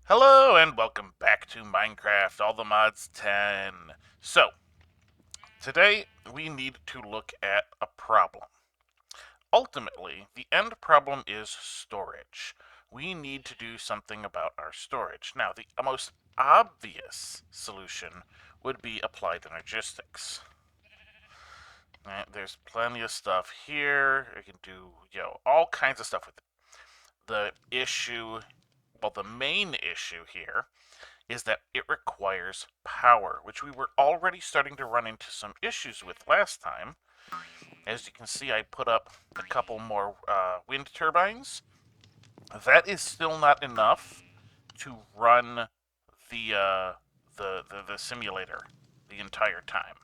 Hello and welcome back to Minecraft All the Mods 10. So, today we need to look at a problem. Ultimately, the end problem is storage. We need to do something about our storage. Now, the most obvious solution would be applied energistics. Right, there's plenty of stuff here. You can do, all kinds of stuff with it. The issue, the main issue here is that it requires power, which we were already starting to run into some issues with last time. As you can see, I put up a couple more wind turbines. That is still not enough to run the, the simulator the entire time.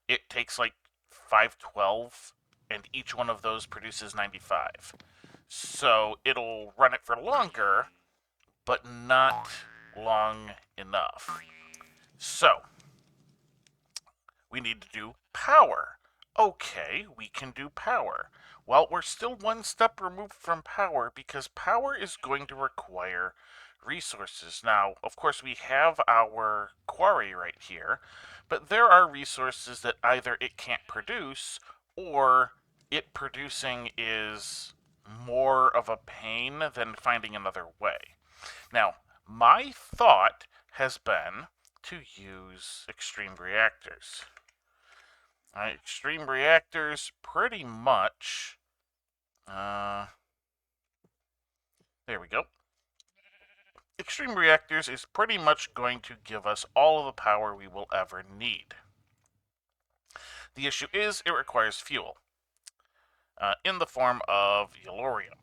It takes like 512, and each one of those produces 95. So it'll run it for longer, but not long enough. So, we need to do power. Okay, we can do power. Well, we're still one step removed from power because power is going to require resources. Now, of course, we have our quarry right here, but there are resources that either it can't produce or it producing is more of a pain than finding another way. Now, my thought has been to use extreme reactors. Extreme reactors pretty much, there we go. Extreme reactors is pretty much going to give us all of the power we will ever need. The issue is it requires fuel in the form of yellorium.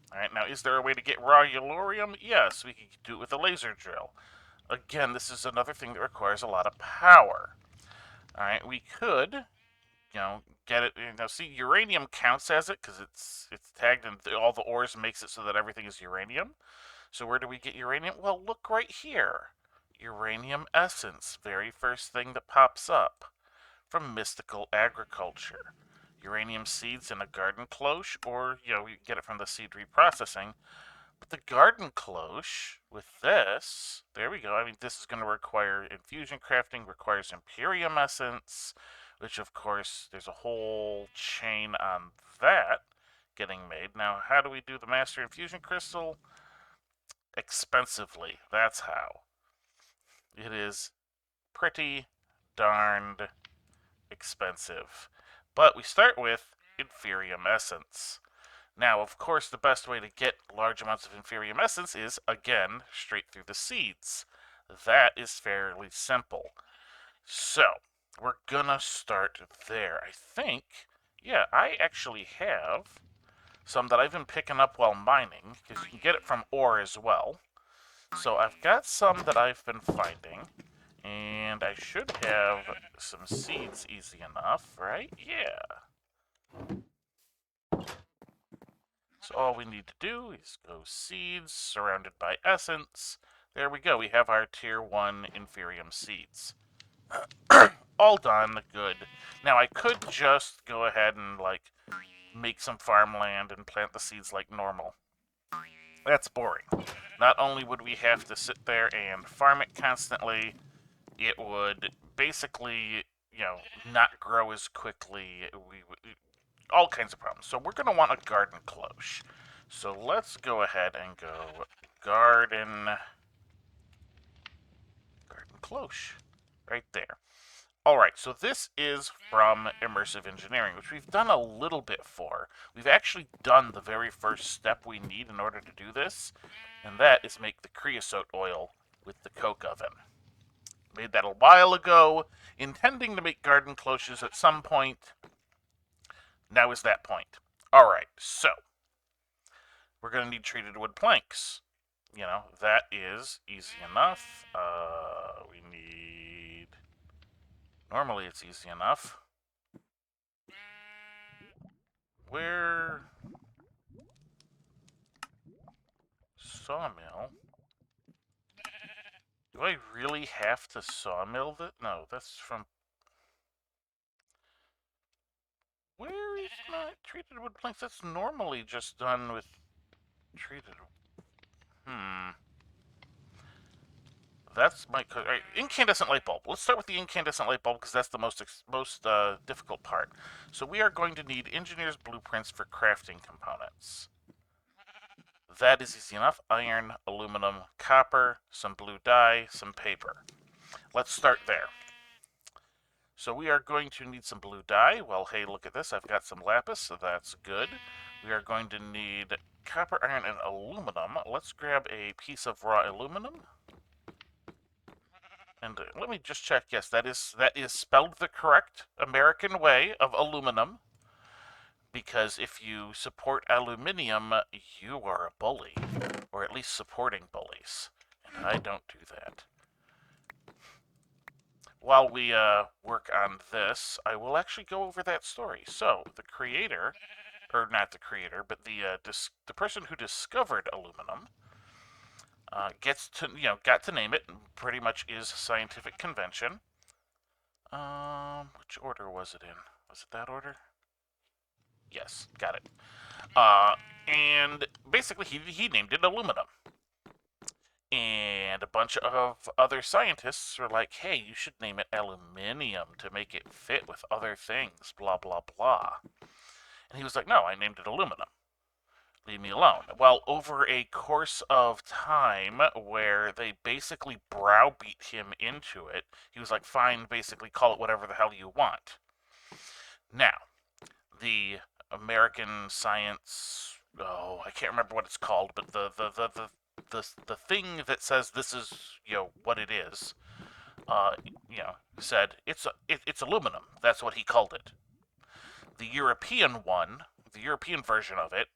Alright, now is there a way to get raw yellorium? Yes, we can do it with a laser drill. Again, this is another thing that requires a lot of power. Alright, we could, get it. See, uranium counts as it because it's tagged and all the ores makes it so that everything is uranium. So where do we get uranium? Well, look right here. Uranium essence, very first thing that pops up from mystical agriculture. Uranium seeds in a garden cloche, or you get it from the seed reprocessing. But the garden cloche with this, there we go. I mean, this is going to require infusion crafting, requires Imperium essence, which of course there's a whole chain on that getting made. Now, how do we do the master infusion crystal? Expensively. That's how. It is pretty darned expensive. But we start with Inferium essence. Now, of course, the best way to get large amounts of Inferium essence is, again, straight through the seeds. That is fairly simple. So, we're gonna start there. I think, yeah, I actually have some that I've been picking up while mining, because you can get it from ore as well. So I've got some that I've been finding, and I should have some seeds easy enough, right? Yeah. So all we need to do is go seeds surrounded by essence. There we go. We have our tier 1 Inferium seeds. All done. Good. Now I could just go ahead and make some farmland and plant the seeds like normal. That's boring. Not only would we have to sit there and farm it constantly, it would basically, not grow as quickly. All kinds of problems. So we're going to want a garden cloche. So let's go ahead and go garden cloche right there. All right, so this is from Immersive Engineering, which we've done a little bit for. We've actually done the very first step we need in order to do this, and that is make the creosote oil with the coke oven. Made that a while ago, intending to make garden cloches at some point. Now is that point. All right, so we're going to need treated wood planks. That is easy enough. We need... Normally it's easy enough. Where... Sawmill? Do I really have to sawmill that? No, that's from... Where is my treated wood planks? That's normally just done with treated... that's my right, incandescent light bulb. Let's start with the incandescent light bulb because that's the most difficult part. So we are going to need engineer's blueprints for crafting components. That is easy enough. Iron, aluminum, copper, some blue dye, some paper. Let's start there. So we are going to need some blue dye. Well, hey, look at this. I've got some lapis, so that's good. We are going to need copper, iron, and aluminum. Let's grab a piece of raw aluminum. And let me just check. Yes, that is spelled the correct American way of aluminum. Because if you support aluminium, you are a bully. Or at least supporting bullies. And I don't do that. While we work on this, I will actually go over that story. So, the creator, or not the creator, but the person who discovered aluminum got to name it, and pretty much is scientific convention. Which order was it in? Was it that order? Yes, got it. And basically he named it aluminum. And a bunch of other scientists were like, hey, you should name it aluminium to make it fit with other things, blah, blah, blah. And he was like, no, I named it aluminum. Leave me alone. Well, over a course of time where they basically browbeat him into it, he was like, fine, basically call it whatever the hell you want. Now, the American Science, I can't remember what it's called, but the thing that says this is, what it is, said it's aluminum. That's what he called it. The European version of it,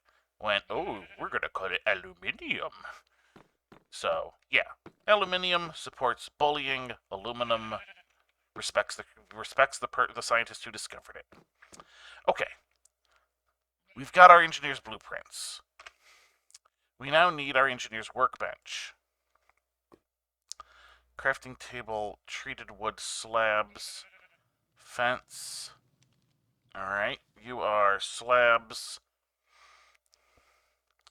went, oh, we're gonna call it aluminium. So yeah, aluminium supports bullying. Aluminum respects the scientist who discovered it. Okay, we've got our engineer's blueprints. We now need our engineer's workbench. Crafting table, treated wood slabs, fence. Alright, you are slabs,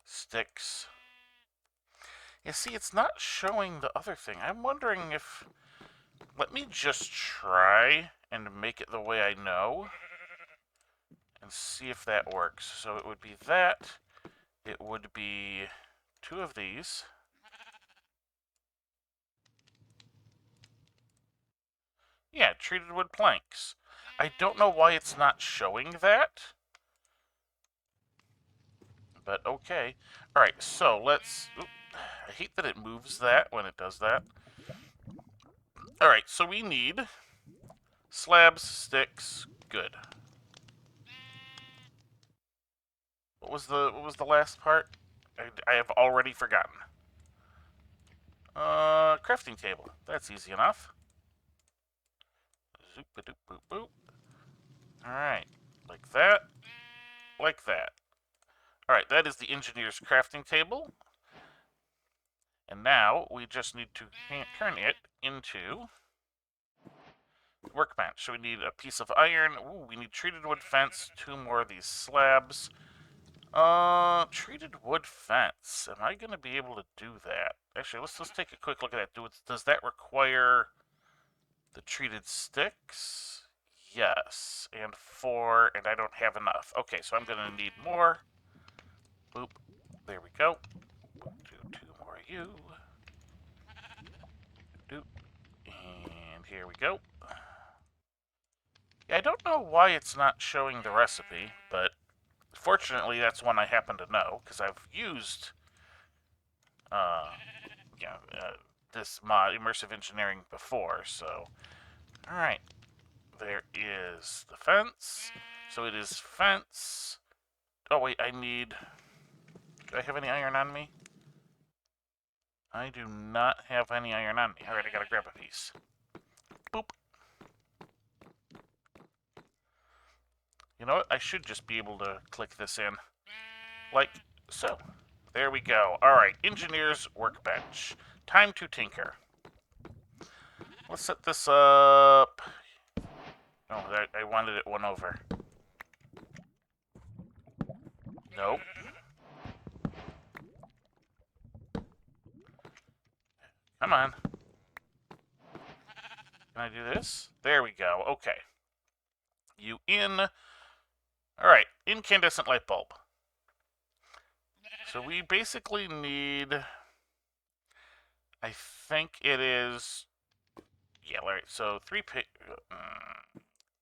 sticks. Yeah, see, it's not showing the other thing. I'm wondering if... Let me just try and make it the way I know. And see if that works. So it would be that. It would be 2 of these. Yeah, treated wood planks. I don't know why it's not showing that. But okay. Alright, so let's... I hate that it moves that when it does that. Alright, so we need slabs, sticks, good. What was the last part? I have already forgotten. Crafting table. That's easy enough. Zoop-a-doop-boop-boop. Alright, like that, like that. Alright, that is the engineer's crafting table. And now we just need to turn it into workbench. So we need a piece of iron. Ooh, we need treated wood fence, 2 more of these slabs. Treated wood fence. Am I going to be able to do that? Actually, let's take a quick look at that. Does that require the treated sticks? Yes. And 4, and I don't have enough. Okay, so I'm going to need more. Boop. There we go. Do 2 more of you. Doop. And here we go. Yeah, I don't know why it's not showing the recipe, but fortunately that's one I happen to know, because I've used this mod, Immersive Engineering, before, so... Alright. There is the fence. So it is fence... Oh, wait, I need... Do I have any iron on me? I do not have any iron on me. Alright, I gotta grab a piece. Boop. You know what? I should just be able to click this in. Like so. There we go. Alright, engineer's workbench. Time to tinker. Let's set this up. Oh, I wanted it 1 over. Nope. Come on. Can I do this? There we go. Okay. You in. Alright, incandescent light bulb. So we basically need. I think it is. Yeah, alright, so 3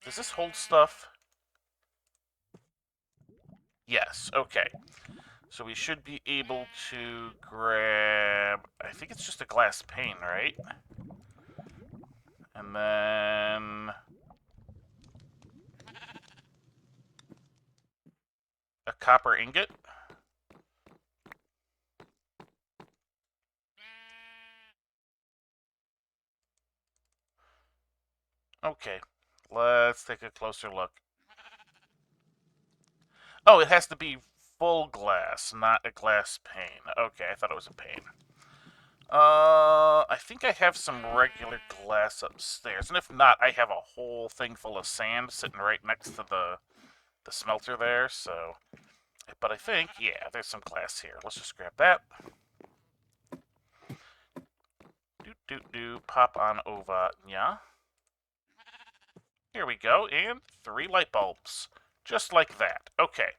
does this hold stuff? Yes, okay. So we should be able to grab. I think it's just a glass pane, right? And then. A copper ingot. Okay, let's take a closer look. Oh, it has to be full glass, not a glass pane. Okay, I thought it was a pane. I think I have some regular glass upstairs, and if not, I have a whole thing full of sand sitting right next to the smelter there, so... But I think, yeah, there's some glass here. Let's just grab that. Pop on over, yeah. Here we go, and 3 light bulbs. Just like that. Okay.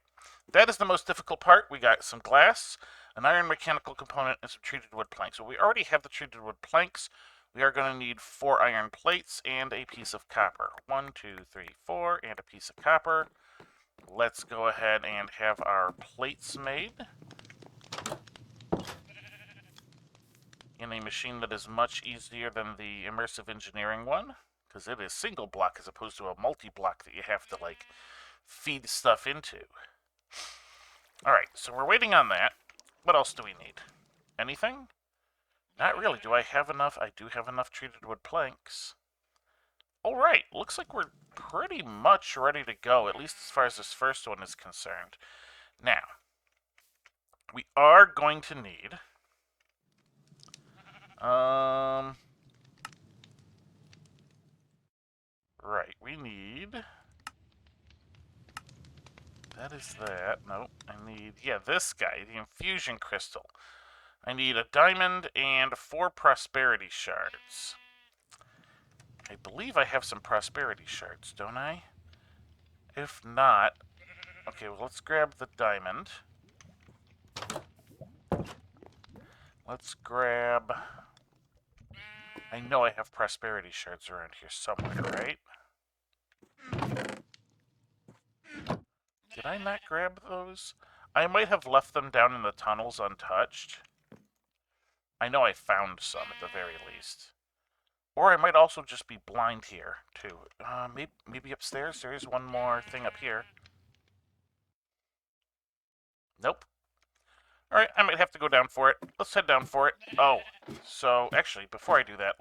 That is the most difficult part. We got some glass, an iron mechanical component, and some treated wood planks. So we already have the treated wood planks. We are going to need 4 iron plates and a piece of copper. 1, 2, 3, 4, and a piece of copper. Let's go ahead and have our plates made in a machine that is much easier than the immersive engineering one, because it is single block as opposed to a multi-block that you have to, like, feed stuff into. Alright, so we're waiting on that. What else do we need? Anything? Not really. Do I have enough? I do have enough treated wood planks. Alright, looks like we're pretty much ready to go, at least as far as this first one is concerned. Now, we are going to need... Right, we need... That is that. Nope, I need... Yeah, this guy, the infusion crystal. I need a diamond and 4 prosperity shards. I believe I have some prosperity shards, don't I? If not... Okay, well, let's grab the diamond. Let's grab... I know I have prosperity shards around here somewhere, right? Did I not grab those? I might have left them down in the tunnels untouched. I know I found some, at the very least. Or I might also just be blind here, too. Maybe upstairs? There is one more thing up here. Nope. Alright, I might have to go down for it. Let's head down for it. Oh, so, actually, before I do that,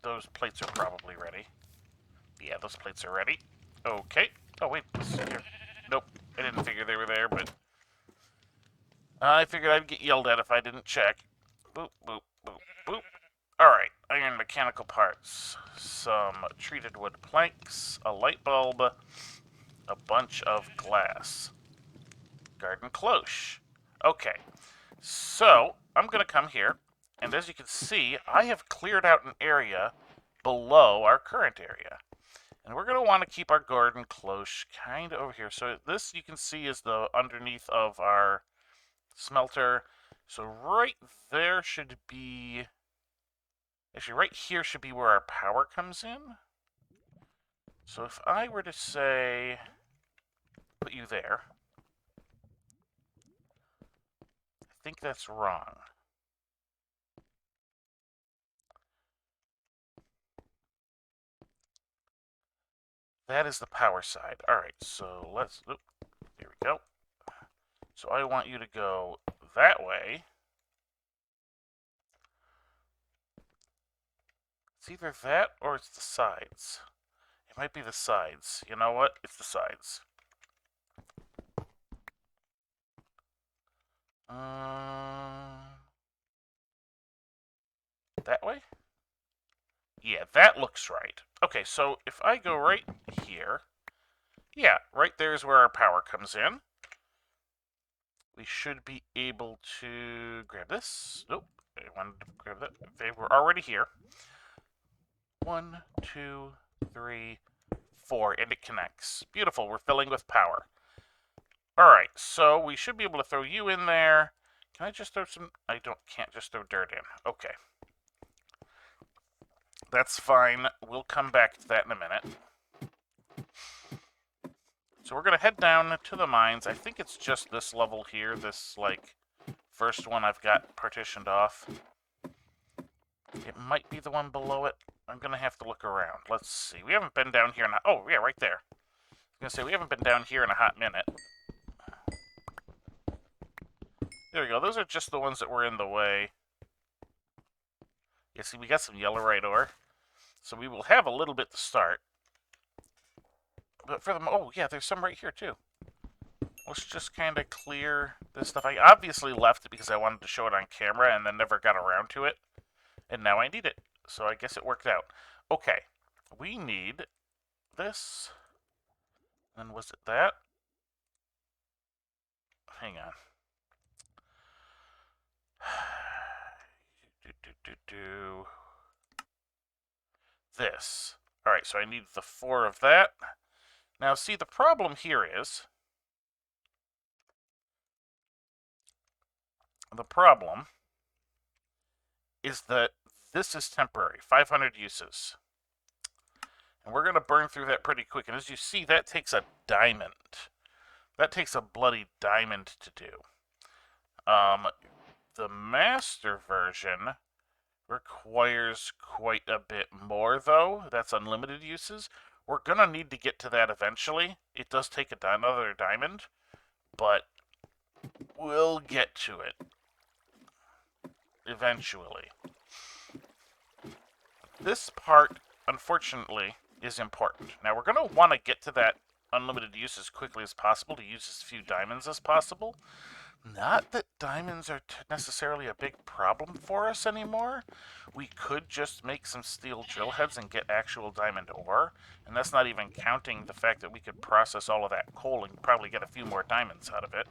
those plates are probably ready. Yeah, those plates are ready. Okay. Oh, wait, here. Nope, I didn't figure they were there, but... I figured I'd get yelled at if I didn't check. Boop, boop, boop, boop. Alright, iron mechanical parts. Some treated wood planks, a light bulb, a bunch of glass. Garden cloche. Okay, so I'm going to come here, and as you can see, I have cleared out an area below our current area. And we're going to want to keep our garden cloche kind of over here. So this, you can see, is the underneath of our smelter. So right there should be... Actually, right here should be where our power comes in. So if I were to say... Put you there. I think that's wrong. That is the power side. Alright, so let's... Oop, here we go. So I want you to go that way. It's either that or it's the sides. It might be the sides. You know what? It's the sides. That way? Yeah, that looks right. Okay, so if I go right here, yeah, right there is where our power comes in. We should be able to grab this. Nope, I wanted to grab that. They were already here. 1, 2, 3, 4, and it connects. Beautiful, we're filling with power. Alright, so we should be able to throw you in there. Can I just throw some... can't just throw dirt in. Okay. That's fine. We'll come back to that in a minute. So we're going to head down to the mines. I think it's just this level here, this, like, first one I've got partitioned off. It might be the one below it. I'm going to have to look around. Let's see. We haven't been down here in a... Oh, yeah, right there. I was going to say, we haven't been down here in a hot minute. There we go. Those are just the ones that were in the way. Yeah, see, we got some yellowite ore. So we will have a little bit to start. But for them... Oh, yeah, there's some right here, too. Let's just kind of clear this stuff. I obviously left it because I wanted to show it on camera and then never got around to it. And now I need it. So I guess it worked out. Okay. We need this. And was it that? Hang on. This. Alright, so I need the 4 of that. Now, see, the problem here is... that this is temporary. 500 uses. And we're going to burn through that pretty quick. And as you see, that takes a diamond. That takes a bloody diamond to do. The master version requires quite a bit more, though. That's unlimited uses. We're going to need to get to that eventually. It does take another diamond, but we'll get to it eventually. This part, unfortunately, is important. Now, we're going to want to get to that unlimited use as quickly as possible to use as few diamonds as possible. Not that diamonds are necessarily a big problem for us anymore. We could just make some steel drill heads and get actual diamond ore. And that's not even counting the fact that we could process all of that coal and probably get a few more diamonds out of it.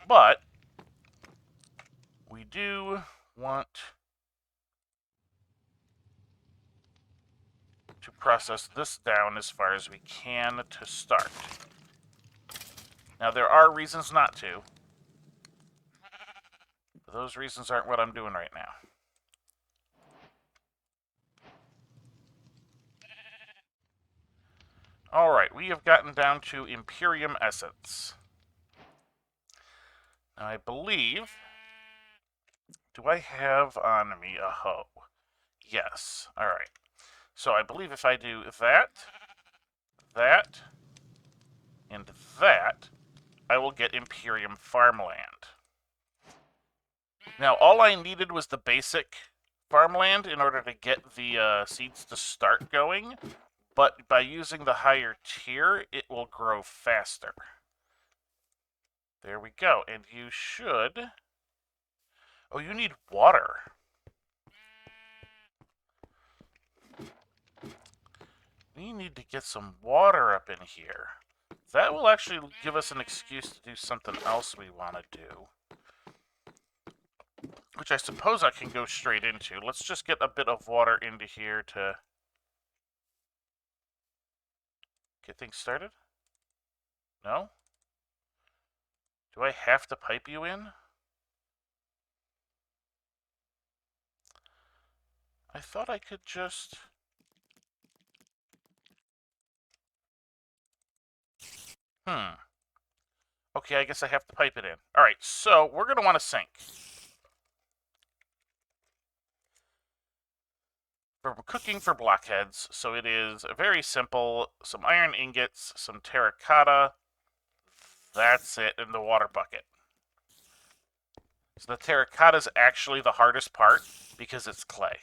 But we do want to process this down as far as we can to start. Now, there are reasons not to. But those reasons aren't what I'm doing right now. Alright, we have gotten down to Imperium Essence. Now, I believe... Do I have on me a hoe? Yes. Alright. So I believe if I do that, and that, I will get Imperium Farmland. Now, all I needed was the basic farmland in order to get the seeds to start going, but by using the higher tier, it will grow faster. There we go, and you should... Oh, you need water. We need to get some water up in here. That will actually give us an excuse to do something else we want to do. Which I suppose I can go straight into. Let's just get a bit of water into here to get things started. No? Do I have to pipe you in? I thought I could just... Okay, I guess I have to pipe it in. Alright, so we're going to want a sink. For cooking for blockheads, so it is very simple. Some iron ingots, some terracotta. That's it, in the water bucket. So the terracotta is actually the hardest part because it's clay.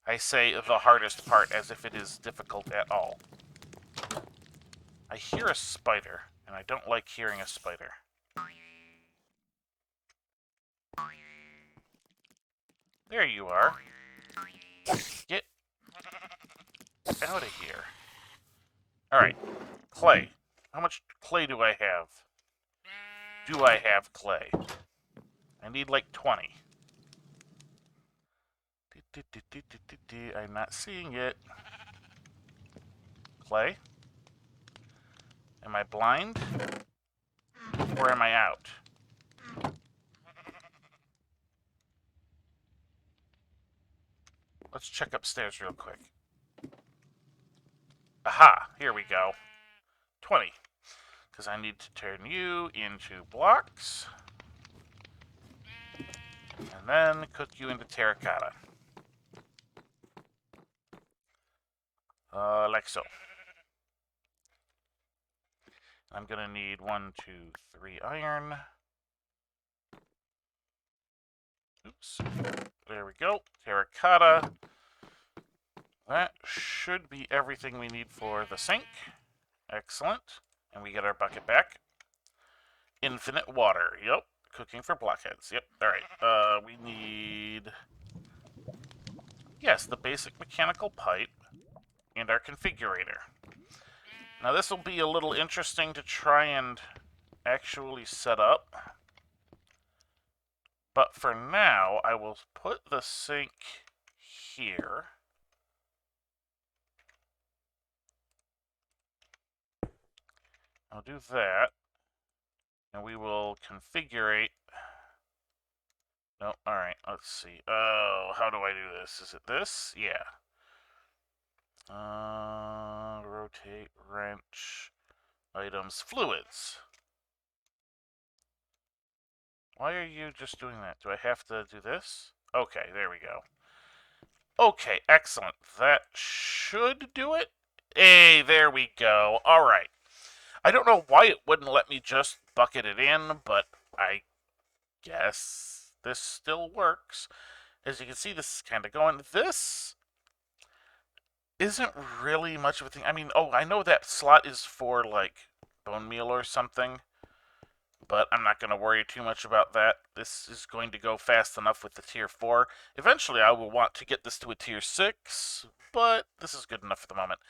I say the hardest part as if it is difficult at all. I hear a spider, and I don't like hearing a spider. There you are. Get out of here. Alright, clay. How much clay do I have? Do I have clay? I need like 20. I'm not seeing it. Clay? Am I blind? Or am I out? Let's check upstairs real quick. Aha! Here we go. 20. Because I need to turn you into blocks. And then cook you into terracotta. Like so. I'm gonna need 1, 2, 3 iron. Oops. There we go. Terracotta. That should be everything we need for the sink. Excellent. And we get our bucket back. Infinite water. Yep. Cooking for blockheads. Yep. Alright. We need... Yes, the basic mechanical pipe and our configurator. Now this will be a little interesting to try and actually set up. But for now, I will put the sink here. I'll do that. And we will configure. No, alright, let's see. Oh, how do I do this? Is it this? Yeah. Rotate, wrench, items, fluids. Why are you just doing that? Do I have to do this? Okay, there we go. Okay, excellent. That should do it. Hey, there we go. Alright. I don't know why it wouldn't let me just bucket it in, but I guess this still works. As you can see, this is kind of going. This isn't really much of a thing. I mean, oh, I know that slot is for, like, bone meal or something, but I'm not going to worry too much about that. This is going to go fast enough with the tier 4. Eventually, I will want to get this to a tier 6, but this is good enough for the moment.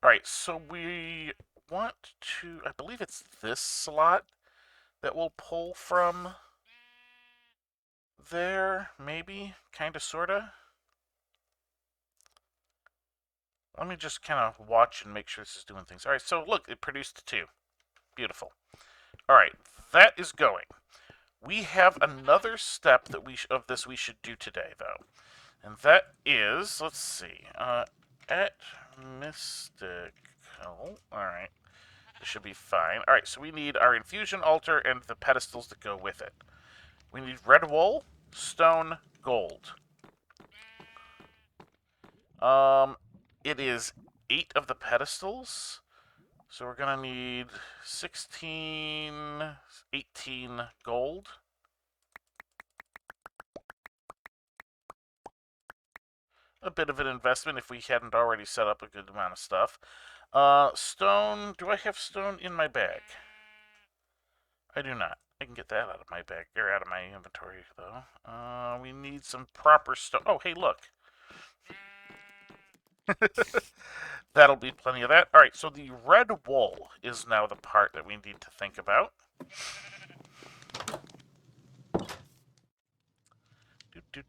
Alright, so we want to... I believe it's this slot that we'll pull from there, maybe? Kinda, sorta? Let me just kind of watch and make sure this is doing things. Alright, so look, it produced 2. Beautiful. Alright, that is going. We have another step that of this we should do today, though. And that is, let's see, at mystical. Alright, this should be fine. Alright, so we need our infusion altar and the pedestals that go with it. We need red wool, stone, gold. It is 8 of the pedestals. So we're gonna need 16, 18 gold. A bit of an investment if we hadn't already set up a good amount of stuff. Stone, do I have stone in my bag? I do not. I can get that out of my bag, or out of my inventory, though. We need some proper stone. Oh, hey, look. That'll be plenty of that. Alright, so the red wool is now the part that we need to think about.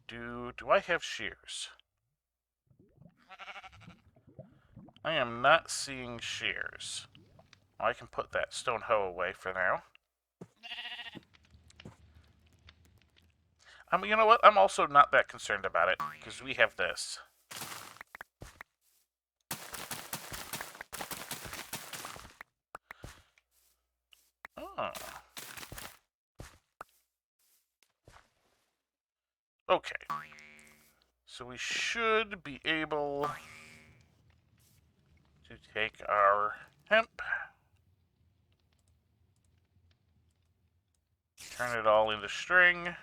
Do I have shears? I am not seeing shears. Oh, I can put that stone hoe away for now. You know what? I'm also not that concerned about it, because we have this. Oh. Okay. So we should be able to take our hemp, turn it all into string,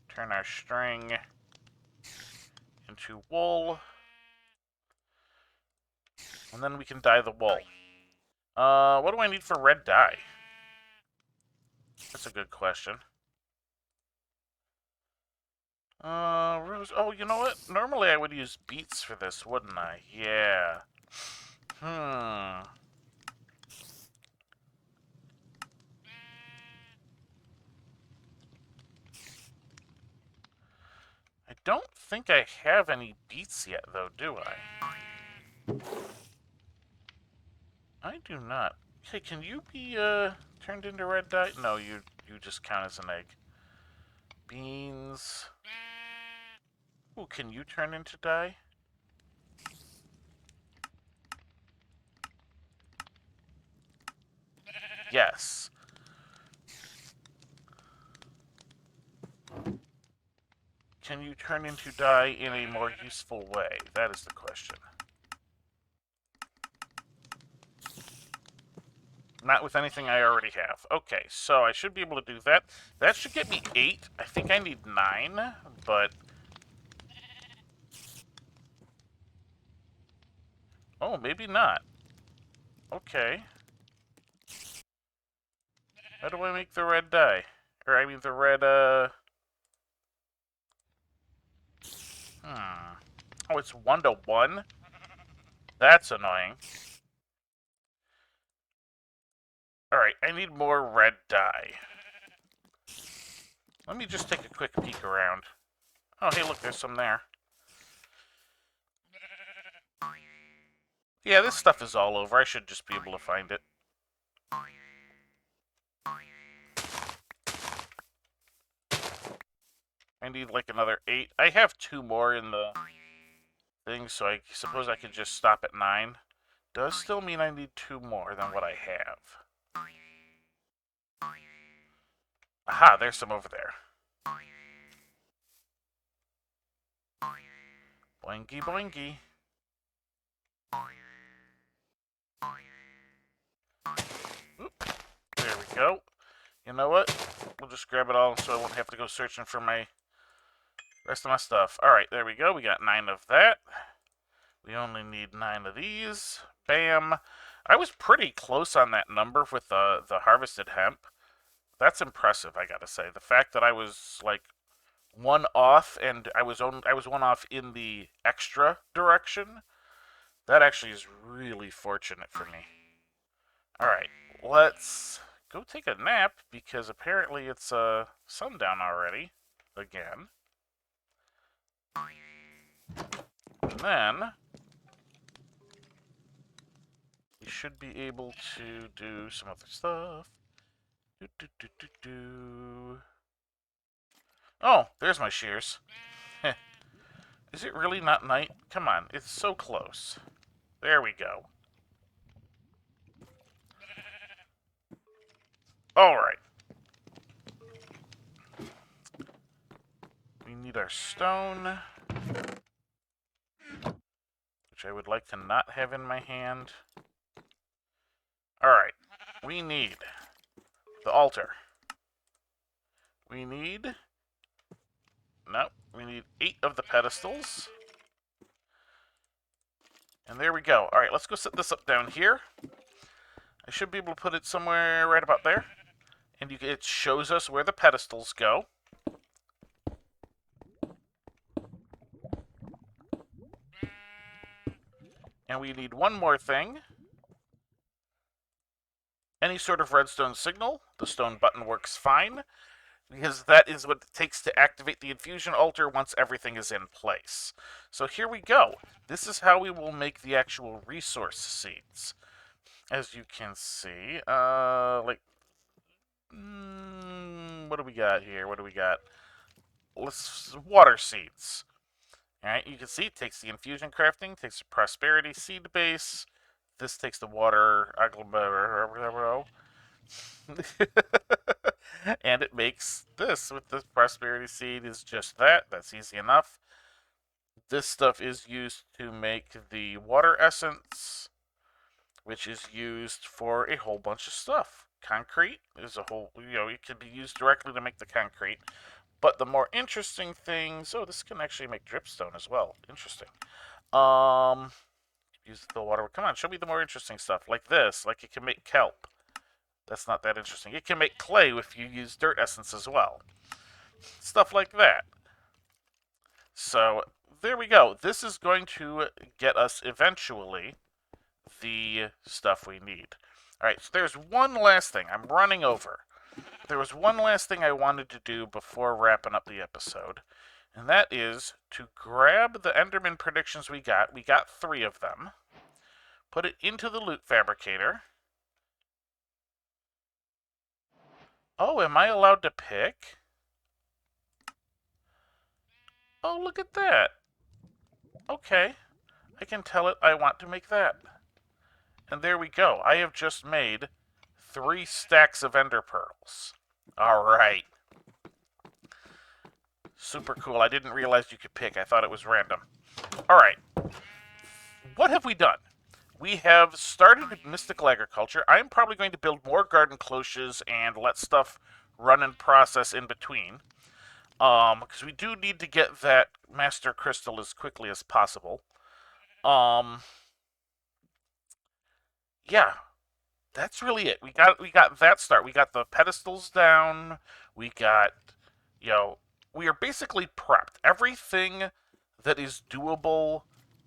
turn our string into wool, and then we can dye the wool. What do I need for red dye? That's a good question. Rose. Oh, you know what? Normally I would use beets for this, wouldn't I? Yeah. I don't think I have any beets yet, though, do I? I do not. Hey, can you be, turned into red dye? No, you just count as an egg. Beans. Ooh, can you turn into dye? Yes. Can you turn into dye in a more useful way? That is the question. Not with anything I already have. Okay, so I should be able to do that. That should get me 8. I think I need 9, but... Oh, maybe not. Okay. How do I make the red dye? Or, I mean, the red, Oh, it's 1 to 1? That's annoying. Alright, I need more red dye. Let me just take a quick peek around. Oh, hey, look, there's some there. Yeah, this stuff is all over. I should just be able to find it. I need, like, another 8. I have 2 more in the thing, so I suppose I could just stop at 9. Does still mean I need 2 more than what I have. Aha, there's some over there. Boingy, boingy. Oop, there we go. You know what? We'll just grab it all so I won't have to go searching for my rest of my stuff. Alright, there we go. We got 9 of that. We only need 9 of these. Bam. I was pretty close on that number with the harvested hemp. That's impressive, I gotta say. The fact that I was, like, 1 off, and I was 1 off in the extra direction, that actually is really fortunate for me. Alright, let's go take a nap, because apparently it's sundown already. Again. And then we should be able to do some other stuff. Oh, there's my shears. Is it really not night? Come on, it's so close. There we go. Alright. We need our stone, which I would like to not have in my hand. Alright. We need the altar. We need... No, we need 8 of the pedestals. And there we go. Alright, let's go set this up down here. I should be able to put it somewhere right about there. And it shows us where the pedestals go. And we need one more thing. Any sort of redstone signal. The stone button works fine, because that is what it takes to activate the infusion altar once everything is in place. So here we go. This is how we will make the actual resource seeds. As you can see, what do we got here? What do we got? Water seeds. Alright, you can see it takes the infusion crafting, takes the prosperity seed base. This takes the water and it makes this with the prosperity seed is just that. That's easy enough. This stuff is used to make the water essence, which is used for a whole bunch of stuff. Concrete is a whole, it can be used directly to make the concrete. But the more interesting things, this can actually make dripstone as well. Interesting. Use the water. Come on, show me the more interesting stuff. Like this, like it can make kelp. That's not that interesting. It can make clay if you use dirt essence as well. Stuff like that. So, there we go. This is going to get us eventually the stuff we need. Alright, so there's one last thing. I'm running over. There was one last thing I wanted to do before wrapping up the episode. And that is to grab the Enderman predictions we got. We got 3 of them. Put it into the loot fabricator. Oh, am I allowed to pick? Oh, look at that. Okay. I can tell it I want to make that. And there we go. I have just made 3 stacks of ender pearls. Alright. Super cool. I didn't realize you could pick. I thought it was random. Alright. What have we done? We have started mystical agriculture. I'm probably going to build more garden cloches and let stuff run and process in between. Because we do need to get that master crystal as quickly as possible. Yeah, that's really it. We got that start. We got the pedestals down. We got, you know, we are basically prepped. Everything that is doable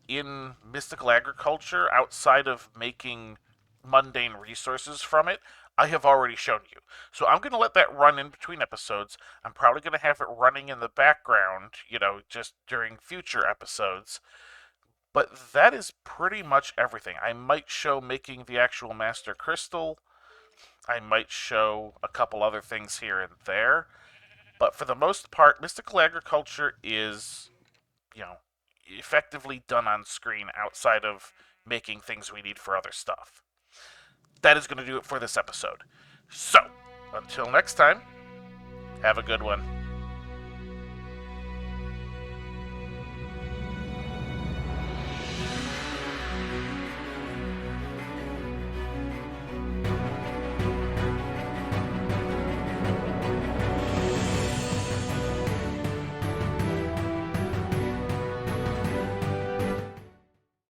in mystical agriculture outside of making mundane resources from it, I have already shown you. So I'm going to let that run in between episodes. I'm probably going to have it running in the background, just during future episodes. But that is pretty much everything. I might show making the actual Master Crystal. I might show a couple other things here and there. But for the most part, mystical agriculture is, you know, effectively done on screen outside of making things we need for other stuff. That is going to do it for this episode. So, until next time, have a good one.